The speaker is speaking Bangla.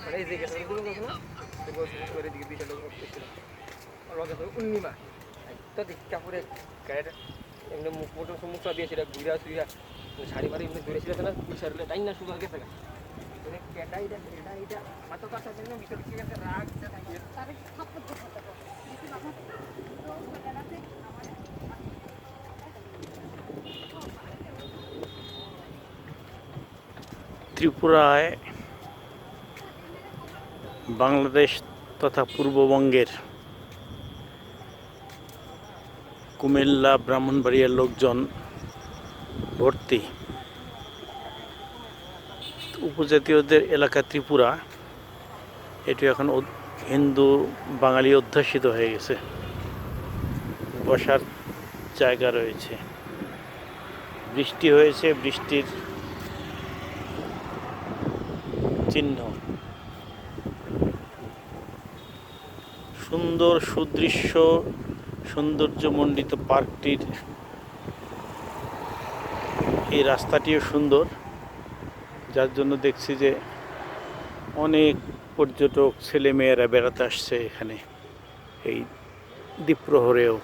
মানে এই যে গেছে না করে দিকে দুইটা লোক করতেছিল আর লগে তো উন্নিমা তো দেখ কাপড়ে গায়ের এমনি মুখ মুখ দিয়েছিল ঘুরা সুইরা শাড়ি বাড়ি এমনি ধরেছিল না পুলিশের ডাইন না সুগার গেছে গা কেটাইটা মাথা কাটার জন্য ভিতরে কি একটা রাগ ত্রিপুরায় বাংলাদেশ তথা পূর্ববঙ্গের কুমিল্লা ব্রাহ্মণবাড়িয়ার লোকজন ভর্তি। উপজাতীয়দের এলাকা ত্রিপুরা, এটি এখন হিন্দু বাঙালি অধ্যুষিত হয়ে গেছে। বসার জায়গা রয়েছে, বৃষ্টি হয়েছে, বৃষ্টির চিহ্ন। সুন্দর সুদৃশ্য সৌন্দর্যমণ্ডিত পার্কটির এই রাস্তাটিও সুন্দর, যার জন্য দেখছি যে অনেক পর্যটক ছেলেমেয়েরা বেড়াতে আসছে এখানে এই দ্বীপ্রহরেও।